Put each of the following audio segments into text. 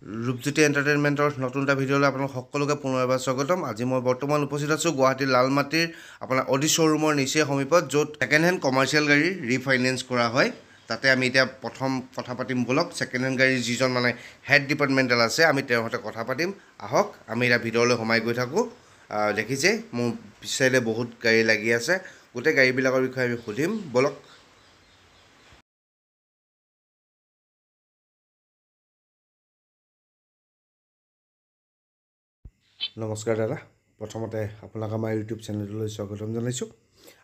ৰূপজ্যোতি এণ্টাৰটেইনমেণ্টৰ নতুন এটা ভিডিঅ'লৈ আপোনালোক সকলোকে পুনৰ এবাৰ স্বাগতম। আজি মই বৰ্তমান উপস্থিত আছোঁ গুৱাহাটীৰ লালমাটিৰ আপোনাৰ অডি শ্ব'ৰুমৰ নিচেই সমীপত, য'ত ছেকেণ্ড হেণ্ড কমাৰ্চিয়েল গাড়ী ৰিফাইনেন্স কৰা হয়। তাতে আমি এতিয়া প্ৰথম কথা পাতিম বলক। ছেকেণ্ড হেণ্ড গাড়ীৰ যিজন মানে হেড ডিপাৰ্টমেণ্টেল আছে, আমি তেওঁৰ সৈতে কথা পাতিম। আহক আমি এতিয়া ভিডিঅ'লৈ সোমাই গৈ থাকোঁ। দেখিছে মোৰ পিছাইলে বহুত গাড়ী লাগি আছে, গোটেই গাড়ীবিলাকৰ বিষয়ে আমি সুধিম বলক। নমস্কাৰ দাদা, প্ৰথমতে আপোনাক আমাৰ ইউটিউব চেনেললৈ স্বাগতম জনাইছোঁ।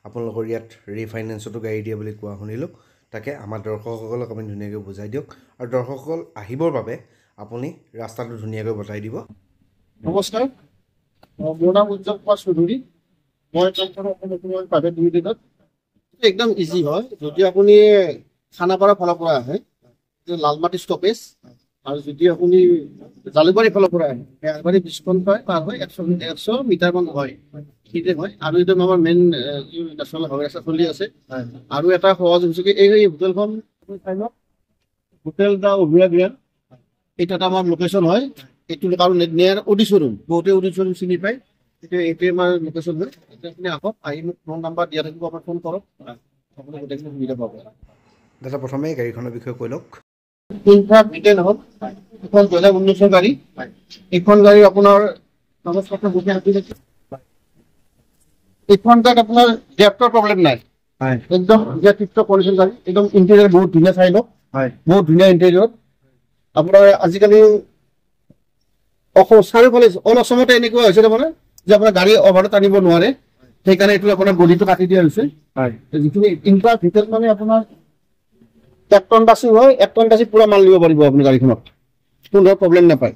আপোনালোকৰ ইয়াত ৰিফাইনেন্সতো গাড়ী দিয়ে বুলি কোৱা শুনিলোঁ, তাকে আমাৰ দৰ্শকসকলক আপুনি ধুনীয়াকৈ বুজাই দিয়ক, আৰু দৰ্শকসকল আহিবৰ বাবে আপুনি ৰাস্তাটো ধুনীয়াকৈ বতাই দিব। নমস্কাৰ, মোৰ নাম উজ্জ্বল কুমাৰ চৌধুৰী। মই প্ৰাইভেট লিমিটেডত। একদম ইজি হয়। যদি আপুনি খানাপাৰাৰ ফালৰ পৰা আহে, লালমাটি ষ্টপেজ, আৰু যদি আপুনি জালুকবাৰীৰ ফালৰ পৰা আহে, জালুকবাৰী বিস্কুট পায় পাৰ হয় 100 মিটাৰমান হয়, সেইটোৱে হয়। আৰু এইটো আমাৰ মেইন নেশ্যনেল হাইৱে ৰাস্তা চলি আছে। আৰু এটা সহজ হৈছে কি, এই হোটেলখন হোটেল দা অভিয়া গ্ৰেণ্ড, এইটো এটা আমাৰ লোকেশ্যন হয়। এইটো আৰু নিয়াৰ অডি শ্ব'ৰুম, বহুতে অডি শ্ব'ৰুম চিনি পায়। এইটোৱে আমাৰ লোকেশ্যন হয়। আপুনি আহক, আহি মোক ফোন নাম্বাৰ দিয়া থাকিব, আপোনাৰ ফোন কৰক, আপুনি গোটেইখিনি সুবিধা পাব। দাদা প্ৰথমে গাড়ীখনৰ বিষয়ে কৈ লওক। ইনফ্ৰা ভিটেন হ'ল, এইখন 2019 গাড়ী। এইখন গাড়ী আপোনাৰ এইখন তাত আপোনাৰ ডেপ্থৰ প্ৰব্লেম নাই, একদম টিপটপ কণ্ডিশ্যন গাড়ী। একদম ইণ্টেৰিয়ৰ বহুত ধুনীয়া চাই লওক, বহুত ধুনীয়া ইণ্টেৰিয়ৰ। আপোনাৰ আজিকালি চাৰিওফালে অল অসমতে এনেকুৱা হৈছে তাৰমানে যে আপোনাৰ গাড়ী অভাৰত আনিব নোৱাৰে, সেইকাৰণে এইটো আপোনাৰ বডিটো কাটি দিয়া হৈছে। যিখিনি ইনফ্ৰা ভিটেন মানে আপোনাৰ 1 টন বাছি হয়, 1 টন বাছি পুৰা মাল নিব পাৰিব আপুনি গাড়ীখনত, কোনো ধৰণৰ প্ৰব্লেম নাপায়।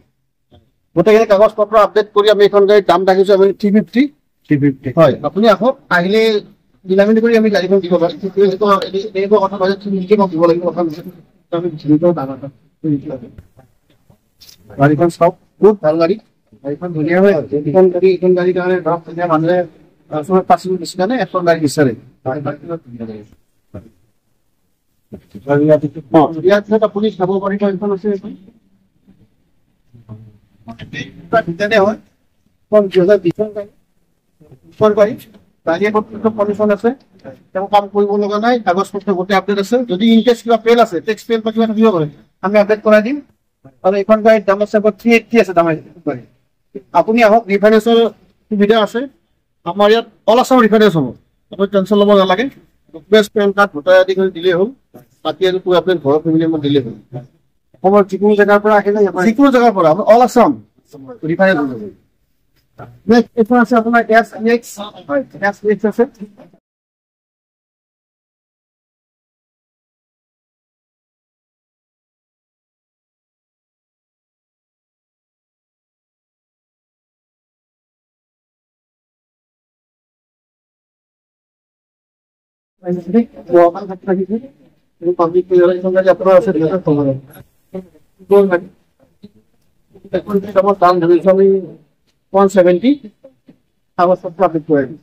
গোটেইখিনি কাগজ পত্ৰ আপডেট কৰি আমি এইখন গাড়ীৰ দাম ৰাখিছোঁ আমি 350 হয়। আপুনি আহক, আহিলে ডিলামিনি কৰি আমি গাড়ীখন দিব পাৰিম। এনেকুৱা কথা নহয় যে নিজে মোক দিব লাগিব, গাড়ীখন চাওক, বহুত ভাল গাড়ী। গাড়ীখন ধুনীয়া হয়। এইখন গাড়ীৰ কাৰণে ধৰক ধুনীয়া মানুহে পাচিব বেছি কাৰণে এখন গাড়ী বিচাৰে। আপুনি চাব পাৰিব, এইখন আছে কণ্ডিশ্যন আছে, তেওঁ কাম কৰিব লগা নাই, কাগজ পত্ৰ গোটেই আপডেট আছে। যদি ইনকেছ কিবা ফেইল আছে, টেক্স ফেইল বা কিবা থাকিব পাৰে, আমি আপডেট কৰাই দিম। আৰু এইখন গাড়ীৰ দাম আছে 380 আছে দাম। আপুনি আহক, ৰিফাইনেন্সৰ সুবিধা আছে আমাৰ ইয়াত, অল আছাম ৰিফাইনেন্স হ'ব, আপুনি টেনশ্যন ল'ব নালাগে। ডকুমেণ্টছ পেন কাৰ্ড ভোটাৰ আদি কৰি দিলেই হ'ল, বাকী আৰু আপোনাৰ ঘৰৰ ফেমিলি মেম্বাৰ দিলেই হ'ল। অসমৰ যিকোনো জেগাৰ পৰা আহিলে, যিকোনো জেগাৰ পৰা অল আছাম ৰিফাইনেন্স হ'ব। এইখন আছে আপোনাৰ SX আছে। পাব্লিক আপোনাৰ আছে 170 কাগজ পত্ৰ আপডেট কৰাই দিম।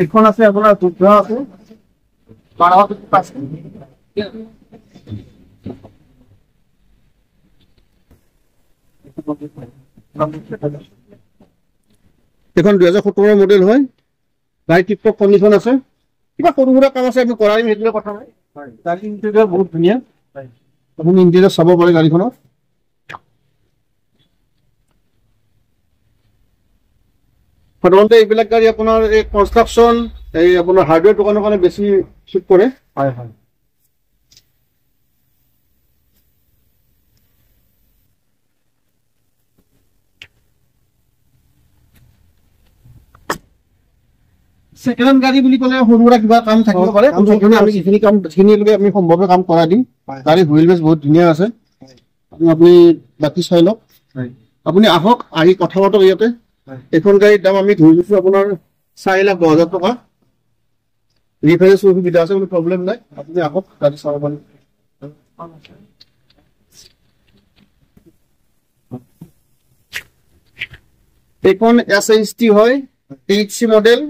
এইখন আছে আপোনাৰ দুগ্ধ আছে, 12,500। এইখন 2017 মডেল হয়, গাড়ী টিপটপ কণ্ডিশ্যন আছে। কিবা সৰু সুৰা কাম আছে আমি কৰাই দিম, সেইটোৱে কথা নাই। গাড়ী ইণ্টেৰিয়ৰ বহুত ধুনীয়া, আপুনি ইণ্টেৰিয়ৰ চাব পাৰে গাড়ীখনত। সাধাৰণতে এইবিলাক গাড়ী আপোনাৰ এই কনষ্ট্ৰাকশ্যন, এই আপোনাৰ হাৰ্ডৱেৰ দোকানৰ কাৰণে বেছি চুট কৰে। হয় হয়। ছেকেণ্ড হেণ্ড গাড়ী বুলি ক'লে সৰু সুৰা কিবা কাম থাকিব পাৰে, আমি যিখিনি কাম যিখিনিলৈকে আমি সম্ভৱে কাম কৰাই দিম। গাড়ী হুইল বেছ বহুত ধুনীয়া আছে, আপুনি বাকী চাই লওক। আপুনি আহক, আহি কথা পাতক ইয়াতে। এইখন গাড়ীৰ দাম আমি ধৰি দিছোঁ আপোনাৰ 4,10,000 টকা। ৰিফাইনেন্সৰ সুবিধা আছে, কোনো প্ৰব্লেম নাই। আপুনি আহক, গাড়ী চাব পাৰিব। এইখন SHT হয়, THC মডেল।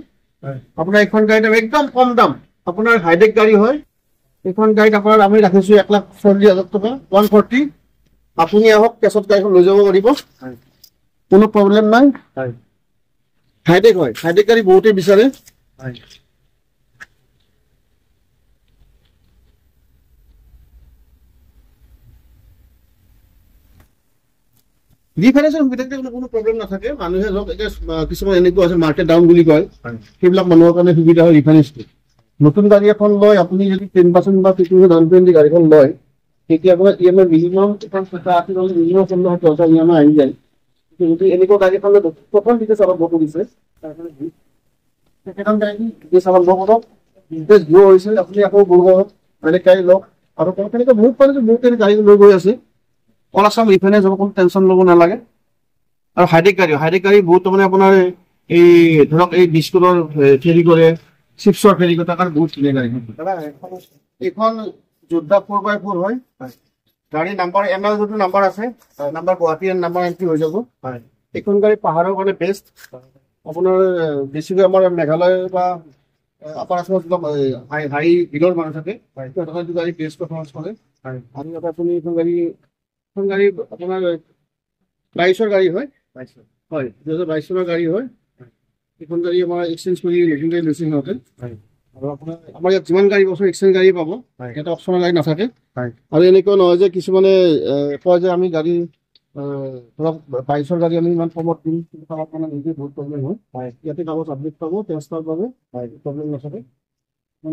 আপোনাৰ এইখন গাড়ীৰ দাম একদম কম দাম, আপোনাৰ হাইটেক গাড়ী হয়। এইখন গাড়ীত আপোনাৰ আমি ৰাখিছোঁ 1,40,000 টকা 140। আপুনি আহক, কেছত গাড়ীখন লৈ যাব পাৰিব, কোনো প্ৰব্লেম নাই। হাইটেক হয়, হাইটেক গাড়ী বহুতেই বিচাৰে। ৰিফাইনেন্সৰ সুবিধা কোনো প্ৰব্লেম নাথাকে। মানুহে ধৰক এতিয়া কিছুমান এনেকুৱা আছে মাৰ্কেট ডাউন বুলি কয়, সেইবিলাক মানুহৰ কাৰণে সুবিধা হয় ৰিফাইনেন্সটো। নতুন গাড়ী এখন লয় আপুনি যদি 10% বা 15% ডাউন পেমেণ্ট দি গাড়ীখন লয়, তেতিয়া আপোনাৰ EMI মিনিমাম এখন 80,000 মিনিমাম 15,000 EMI আহি যায়। কিন্তু এনেকুৱা গাড়ী এখন লৈ প্ৰথম ডিটেইলছ অলপ বস্তু দিছে, সেইখন গাড়ী ডিটেইলছ অলপ বস্তু ডিটেইলছ গ্ৰ' হৈছে, আপুনি আকৌ গ'ল বেলেগ গাড়ী লওক। আৰু তেনেকৈ বহুত মানুহে বহুত গাড়ী লৈ গৈ আছে। অল আছাম ৰিফাইনেন্স হ'ব, কোনো টেনশ্যন ল'ব নালাগে। আৰু হাইটেক গাড়ী বহুত মানে আপোনাৰ এই ধৰক এই বিস্কুটৰ ফেৰী কৰে, চিপছৰ ফেৰী কৰে, তাৰ কাৰণে বহুত ধুনীয়া গাড়ীখন। এইখন যোদ্ধা 4x4 হয়। গাড়ী নাম্বাৰ ML যোনটো নাম্বাৰ আছে, নাম্বাৰ গুৱাহাটীৰ নাম্বাৰ এণ্ট্ৰি হৈ যাব। এইখন গাড়ী পাহাৰৰ কাৰণে বেষ্ট। আপোনাৰ বেছিকৈ আমাৰ মেঘালয় বা আপাৰ আছামত হাই হিলৰ মানুহ থাকে, সিহঁতৰ কাৰণে গাড়ী বেষ্ট পাৰফৰ্মেঞ্চ কৰে। আৰু ইয়াতে আপুনি এইখন গাড়ী আপোনাৰ 22ৰ গাড়ী হয়, 2022 চনৰ গাড়ী হয়। এইখন গাড়ী আমাৰ এক্সচেঞ্জ কৰি নতুন গাড়ী লৈছে সিহঁতে। আৰু আপোনাৰ আমাৰ ইয়াত যিমান গাড়ী বছৰ এক্সচেঞ্জ গাড়ী পাব, ইয়াতে অপশ্যনৰ গাড়ী নাথাকে। আৰু এনেকুৱা নহয় যে কিছুমানে কয় যে আমি গাড়ী ধৰক 22ৰ গাড়ী আমি ইমান কমত দিম, কিন্তু কামত মানে নিজে বহুত প্ৰব্লেম হয়। ইয়াতে কাগজ আপডেট পাব, ট্ৰেন্সফাৰ পাব, প্ৰব্লেম নাথাকে।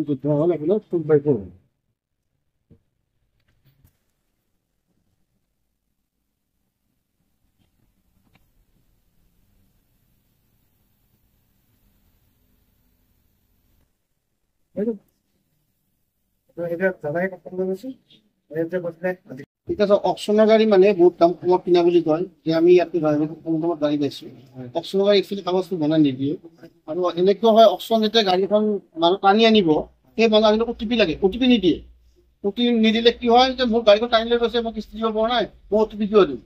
যুদ্ধ হ'ল আপোনাৰ 4x4 হয়। অকশ্যনৰ গাড়ী মানে বহুত দাম কমত কিনা বুলি কয়, যে আমি ইয়াতে কম দামত গাড়ী পাইছোঁ। অকশ্যনৰ গাড়ী একচুৱেলি কাগজটো বনাই নিদিয়ে। আৰু এনেকুৱা হয় অকশ্যন যেতিয়া গাড়ীখন মানুহ টানি আনিব, সেই মানুহ আহিলে OTP লাগে, OTP নিদিয়ে। OTP নিদিলে কি হয় যে মোৰ গাড়ীখন টানি লৈ গৈছে, মই কিস্তি দিব পৰা নাই, মই OTP কিয় দিম?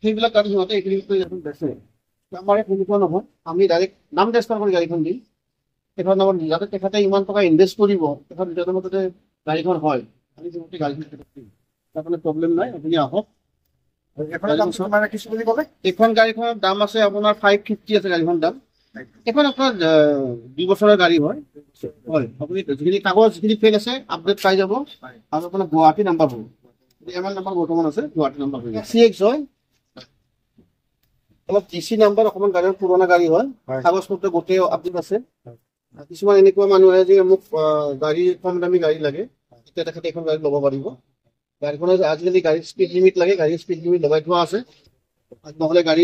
সেইবিলাক গাড়ী সিহঁতে এইখিনি বেচে। আমাৰ ইয়াত তেনেকুৱা নহয়, আমি ডাইৰেক্ট নাম ট্ৰেন্সফাৰ কৰি গাড়ীখন দিম। তেখেতৰ নামত যাতে তেখেতে ইমান টকা ইনভেষ্ট কৰিব, তেখেতৰ নিজৰ মতে গাড়ীখন হয়, আমি যিমতে গাড়ীখন তাৰ কাৰণে প্ৰব্লেম নাই। আপুনি আহক। এইখন গাড়ীখনৰ দাম আছে আপোনাৰ 550 আছে গাড়ীখনৰ দাম। এইখন আপোনাৰ 2 বছৰৰ গাড়ী হয়। আপুনি যিখিনি কাগজ যিখিনি ফেইল আছে আপডেট পাই যাব। আৰু আপোনাৰ গুৱাহাটী নাম্বাৰ হ'ব, ML নাম্বাৰ বৰ্তমান আছে, গুৱাহাটী নাম্বাৰ হৈ যায়। CX হয়, অলপ GC নাম্বাৰ, অকণমান গাড়ীৰ পুৰণা গাড়ী হয়, কাগজ পত্ৰ গোটেই আপডেট আছে। কিছুমান এনেকুৱা মানুহ আহে যে মোক গাড়ী কম দামী গাড়ী লাগে, তেতিয়া তেখেতে এখন গাড়ী ল'ব পাৰিব। গাড়ীখনৰ আজিকালি গাড়ীৰ স্পীড লিমিট লাগে, গাড়ীৰ স্পীড লিমিট লগাই থোৱা আছে। নহ'লে গাড়ী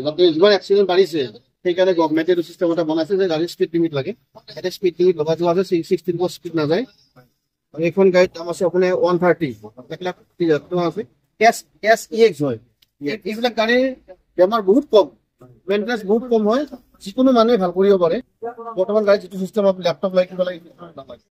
যাতে যিমান এক্সিডেণ্ট বাঢ়িছে, সেইকাৰণে গভমেণ্টে এইটো চিষ্টেম এটা বনাইছে যে গাড়ীৰ স্পীড লিমিট লাগে। এতিয়া স্পীড লিমিট লগাই থোৱা আছে, 60 স্পীড নাযায়। আৰু এইখন গাড়ীৰ দাম আছে আপোনাৰ 130, 1,30,000 টকা আছে। SEX হয়। এইবিলাক গাড়ীৰ বেমাৰ বহুত কম, মেইনটেনেঞ্চ বহুত কম হয়, যিকোনো মানুহে ভাল কৰিব পাৰে। বৰ্তমান গাড়ীত যিটো চিষ্টেম লেপটপ লাগি থাকিব লাগে, নালাগে।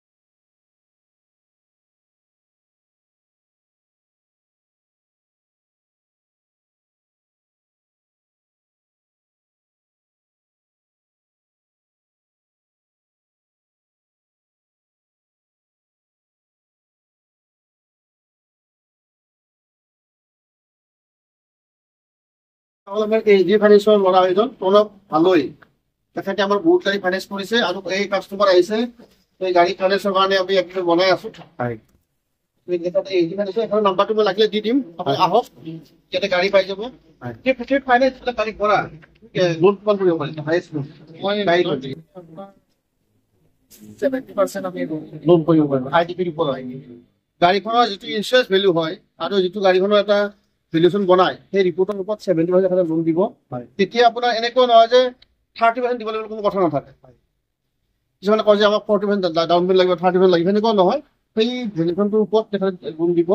HDFC ফাইনেন্সৰ ল'ৰা এজন প্ৰণৱ হালৈ, তেখেতে আমাৰ বহুত গাড়ী ফাইনেন্স কৰিছে। আৰু এই কাষ্টমাৰ আহিছে, এই গাড়ী ফাইনেন্সৰ কাৰণে আমি একদম বনাই আছো। নাম্বাৰটো মই লাগিলে দি দিম, আপুনি আহক, ইয়াতে গাড়ী পাই যাব। ফাইনেন্স গাড়ী কৰা লোন কিমান কৰিব পাৰিম? লোন কৰিব পাৰিম IDP ওপৰত। গাড়ীখনৰ যিটো ইঞ্চুৰেঞ্চ ভেলু হয় আৰু যিটো গাড়ীখনৰ এটা ভেলুৱেশ্যন বনাই, সেই ৰিপৰ্টৰ ওপৰত 70% লোন দিব। তেতিয়া আপোনাৰ এনেকুৱা নহয় যে 30% দিব লাগিব, কোনো কথা নাথাকে। কিছুমানে কয় যে আমাক 40% ডাউন পেমেণ্ট লাগিব, 30% লাগিব, সেনেকুৱা নহয়। সেই ভেলুৱেশ্যনটোৰ ওপৰত তেখেতে লোন দিব।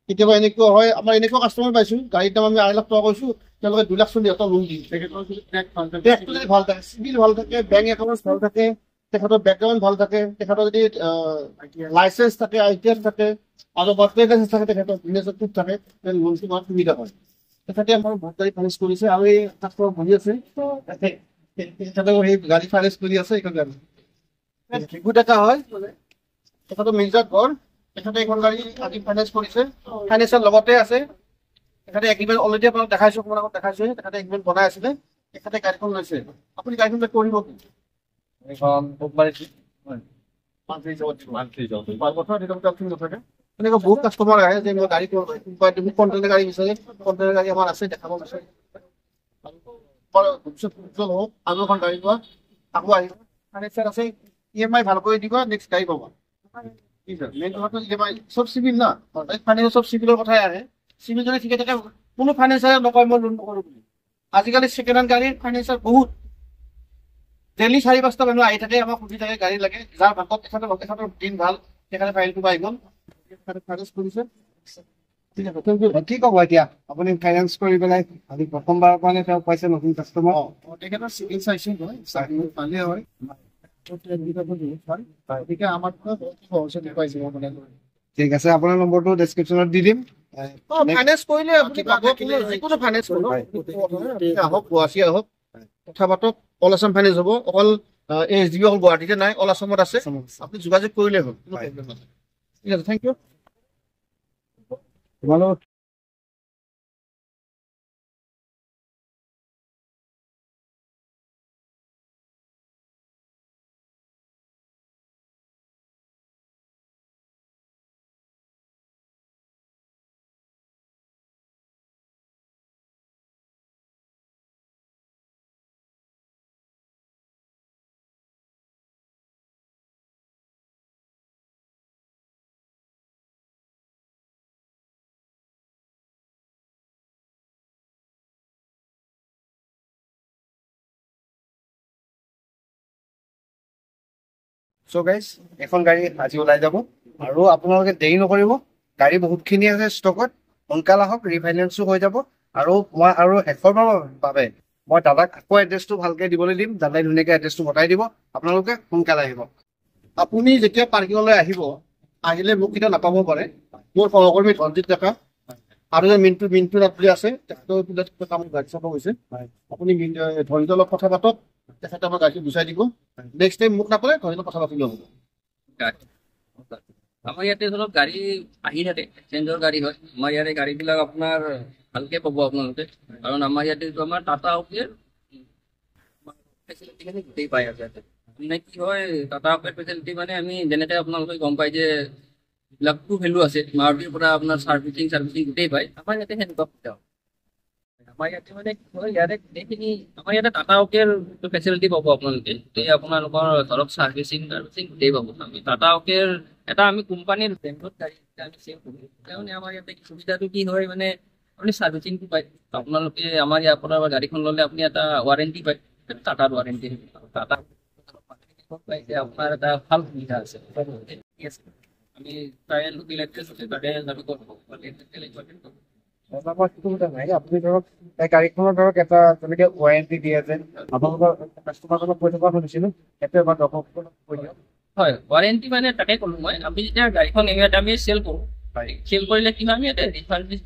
কেতিয়াবা এনেকুৱা হয়, আমাৰ এনেকুৱা কাষ্টমাৰ পাইছোঁ, গাড়ীৰ দাম আমি 2,00,000 টকা কৈছোঁ, তেওঁলোকে 2,40,000 লোন দিয়ে। ট্ৰেকটো যদি ভাল থাকে, চিভিল ভাল থাকে, বেংক একাউণ্ট ভাল থাকে, তেখেতৰ বেকগ্ৰাউণ্ড ভাল থাকে, তেখেতৰ যদি লাইচেঞ্চ থাকে, ITR থাকে, আৰু থাকে, তেখেতৰ বিজনেছত থাকে, লোনটো আমাৰ সুবিধা হয়। তেখেতে আমাৰ বহুত গাড়ী ফাইনেন্স কৰিছে, আৰু এই কাষ্টমাৰ বহি আছে, তেখেতেও সেই গাড়ী ফাইনেন্স কৰি আছে। এইখন গাড়ী ডেকা হয়, তেখেতৰ মিৰ্জাত ঘৰ, তেখেতে এইখন গাড়ী আজি ফাইনেন্স কৰিছে, ফাইনেন্সৰ লগতে আছে। তেখেতে এগ্ৰিমেণ্ট অলৰেডি আপোনাক দেখাইছোঁ, আপোনাৰ আগত দেখাইছোঁ। তেখেতে এগ্ৰিমেণ্ট বনাই আছিলে, তেখেতে গাড়ীখন লৈছে। আপুনি গাড়ীখন বেক কৰিব কি? এনেকুৱা বহুত কাষ্টমাৰ আহে যে মই গাড়ী মোক কণ্টেইনাৰ গাড়ী বিচাৰে, কণ্টেইনাৰ গাড়ী আমাৰ আছে, দেখাব বিচাৰে। ভৱিষ্যত উজ্জ্বল হওক, আৰু এখন গাড়ী লোৱা, আকৌ আহিব। ফাইনেন্সাৰ আছে, EMI ভাল কৰি দিবা, নেক্সট গাড়ী পাবা। মেইন কথাটো EMI চব চিভিল না, ফাইনেন্স চব চিভিলৰ কথাই আহে। চিভিল যদি ঠিকে থাকে কোনো ফাইনেন্সাৰে নকয় মই লোন নকৰোঁ বুলি। আজিকালি ছেকেণ্ড হেণ্ড গাড়ীৰ ফাইনেন্সাৰ বহুত, ডেইলি 4-5টা মানুহ আহি থাকে, আমাক সুধি থাকে গাড়ী লাগে। যাৰ ভাগত তেখেতৰ দিন ভাল, তেখেতে ফাইলটো পাই গ'ল, ফাইনেন্স কৰিছে। ঠিক আছে, থেংক ইউ। কি ক'ব এতিয়া আপুনি ফাইনেন্স কৰি পেলাই আজি প্ৰথমবাৰৰ কাৰণে তেওঁ পাইছে নতুন কাষ্টমাৰ? তেখেতৰ চিভিল চাইছিল হয়, ভালেই হয়। গতিকে আমাৰ সহজে দেখুৱাইছে মানে। ঠিক আছে, আপোনাৰ নম্বৰটো ডেছক্ৰিপশ্যনত দি দিম। ফাইনেন্স কৰিলে আপুনি পাব, যিকোনো ফাইনেন্স কৰক, আহক গুৱাহাটী আহক, কথা পাতক। অল আছাম ফাইনেন্স হ'ব, অকল ASDB অকল গুৱাহাটীতে নাই, অল আছামত আছে। আপুনি যোগাযোগ কৰিলে হ'ল, কোনো প্ৰব্লেম নাই। ঠিক আছে, থেংক ইউ। তোমালোক চ' গাইজ, এখন গাড়ী আজি ওলাই যাব আৰু আপোনালোকে দেৰি নকৰিব। গাড়ী বহুতখিনি আছে ষ্টকত, সোনকালে আহক, ৰিফাইনেন্সো হৈ যাব। আৰু মই আৰু শেষৰবাৰৰ বাবে মই দাদাক আকৌ এড্ৰেছটো ভালকৈ দিবলৈ দিম, দাদাই ধুনীয়াকৈ এড্ৰেছটো বতাই দিব। আপোনালোকে সোনকালে আহিব। আপুনি যেতিয়া পাৰ্কিঙলৈ আহিব, আহিলে মোক কেতিয়া নাপাব পাৰে। মোৰ সহকৰ্মী ধনজিত ডেকা আৰু যে মিণ্টু নাথ বুলি আছে, তেখেতৰ কামত গাড়ী চাব গৈছে। আপুনি ধনজিতৰ লগত কথা পাতক, তেখেতে আমাৰ গাড়ীটো গুচাই দিব। নেক্সট টাইম মোক নাপালে ধনজিতৰ কথা পাতিলেও হ'ব। আমাৰ ইয়াতে ধৰক গাড়ী আহি থাকে, এক্সচেঞ্জৰ গাড়ী হয়। আমাৰ ইয়াতে গাড়ীবিলাক আপোনাৰ ভালকে পাব আপোনালোকে, কাৰণ আমাৰ ইয়াতে আমাৰ টাটা অকেৰ ফেচিলিটিখিনি গোটেই পাই আছে ইয়াতে। মানে কি হয়, টাটা অকেৰ ফেচিলিটি মানে আমি যেনেকে আপোনালোকে গম পাই যে এইবিলাকতো ভেলু আছে, মাৰুতিৰ পৰা আপোনাৰ চাৰ্ভিচিং গোটেই পায়। আমাৰ ইয়াতে সেনেকুৱা সুবিধা হয়। আমাৰ ইয়াতে মানে কি হয়, ইয়াতে গোটেইখিনি আমাৰ ইয়াতে টাটা অকেৰ ফেচিলিটি পাব আপোনালোকে। গোটেই আপোনালোকৰ ধৰক চাৰ্ভিচিং গোটেই পাব। আমি টাটা অকেৰ এটা আমি কোম্পানীৰ ব্ৰেণ্ডত গাড়ী আমি চেল কৰোঁ। তাৰমানে আমাৰ ইয়াতে সুবিধাটো কি হয়, মানে আপুনি চাৰ্ভিচিংটো পায়। আপোনালোকে আমাৰ ইয়াৰ পৰা গাড়ীখন ল'লে আপুনি এটা ৱাৰেণ্টি পায়, টাটাৰ ৱাৰেণ্টি। টাটা পায় যে আপোনাৰ এটা ভাল সুবিধা আছে। আমি ট্ৰায়েল তাতে আপুনি ধৰক এই গাড়ীখনৰ ধৰক এটা তেনেকে ৱাৰেণ্টি দিয়ে যে আপোনালোকৰ কাষ্টমাৰজনক কৈ থকা শুনিছিলোঁ, সেইটো এবাৰ দৰ্শকসকলক কৈ দিয়ক। হয়, ৱাৰেণ্টি মানে তাকে ক'লো মই। আমি যেতিয়া গাড়ীখন ইয়াত আমি চেল কৰোঁ, চেল কৰিলে কি হয়, আমি ইয়াতে ৰিফাৰ্বিছ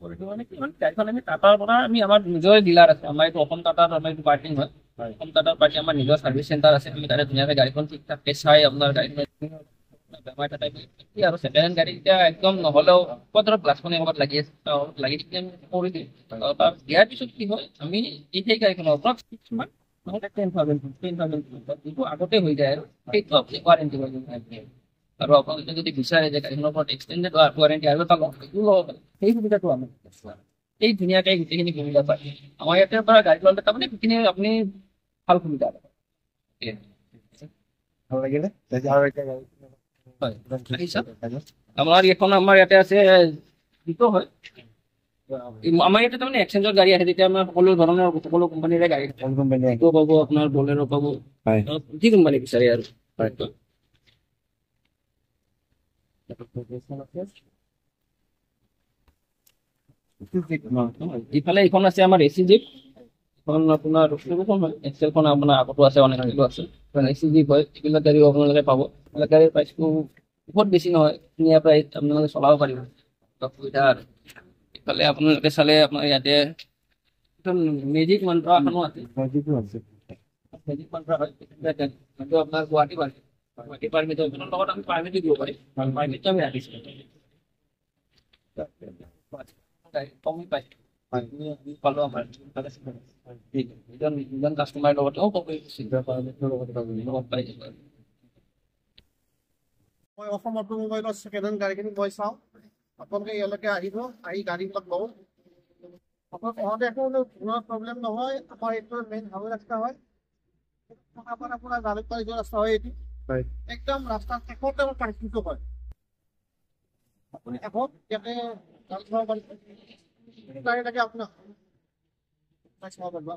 কৰি দিওঁ। মানে কি হয়, গাড়ীখন আমি টাটাৰ পৰা আমি আমাৰ নিজৰ ডিলাৰ আছে, আমাৰ এইটো অসম টাটাৰ আমাৰ এইটো পাৰ্কিং হয়। অসম টাটাৰ পাৰ্টি আমাৰ নিজৰ চাৰ্ভিচ চেণ্টাৰ আছে। আমি তাতে ধুনীয়াকৈ গাড়ীখন ঠিক ঠাককৈ চাই আপোনাৰ গাড়ীখন বেমাৰ এটা আৰু ছেকেণ্ড হেণ্ড গাড়ী এতিয়া একদম নহ'লেও ধৰক গ্লাছখনে ক'ৰবাত লাগি আছে, লাগি থাকিলে আমি কৰি দিওঁ। তাৰ দিয়াৰ পিছত কি হয়, আমি সেই গাড়ীখনৰ ওপৰত কিছুমান নহ'লে 10,000 যিটো আগতে হৈ যায় আৰু সেইটো আপুনি ৱাৰেণ্টি হৈ যায়। আৰু আপোনালোকে যদি বিচাৰে যে গাড়ীখনৰ ওপৰত এক্সটেণ্ডেড ৱাৰেণ্টি আৰু এটা লওক, সেইটো ল'ব পাৰে। সেই সুবিধাটো আমি এই ধুনীয়াকৈ গোটেইখিনি সুবিধা পায়। আমাৰ ইয়াতে পৰা গাড়ী ল'লে তাৰমানে গোটেইখিনি আপুনি ভাল সুবিধা পায়। ভাল লাগিলে। হয়, আমাৰ এইখন আমাৰ ইয়াতে আছে দুটো হয়। আমাৰ ইয়াতে তাৰমানে এক্সচেঞ্জৰ গাড়ী আহে, তেতিয়া আমাৰ সকলো ধৰণৰ সকলো কোম্পানীৰে গাড়ী পাব, আপোনাৰ বলেৰো পাব, যি কোম্পানী বিচাৰে আৰু। ইফালে এইখন আছে আমাৰ AC জিপ। এখন আপোনাৰ সৰুখন হয়, এক্সেলখন আপোনাৰ আগতো আছে, অনেক কিলো আছে। AC জিপ হয়, এইবিলাক গাড়ীও আপোনালোকে পাব। এইবিলাক গাড়ীৰ প্ৰাইচটো বহুত বেছি নহয়, ধুনীয়া প্ৰাইচ, আপোনালোকে চলাব পাৰিব, সুবিধা আৰু। ইফালে আপোনালোকে চালে আপোনাৰ ইয়াতে মেজিক মন্ত্ৰা এখনো আছে। মেজিক মন্ত্ৰা হয়, সেইটো আপোনাৰ গুৱাহাটী পাৰ্টি। বাকী পাৰ্মিটৰ লগত আমি পাৰ্মিটো দিব পাৰিম পাৰ্মিটটো আমি ৰাখিছোঁ কমি পাইছোঁ পালো আমাৰ ইজন কাষ্টমাৰৰ লগতেও কপি লগত পাই যাব মই অসম অটোমোবাইলৰ ছেকেণ্ড হেণ্ড গাড়ীখিনি মই চাওঁ আপোনালোকে ইয়ালৈকে আহিব আহি গাড়ীবিলাক লওঁ আপোনাক অহাতে একো প্ৰব্লেম নহয় আমাৰ এইটো মেইন হাইৱে ৰাস্তা হয় থকাপাৰা পৰা জালুকবাৰী যোৱা ৰাস্তা হয় এইটো একদম ৰাস্তাৰ শেষতে আমাৰ পাৰ্কিংটো হয় আপুনি এখন ইয়াতে গাড়ী চাব পাৰিব গাড়ী লাগে আপোনাক চাব পাৰিব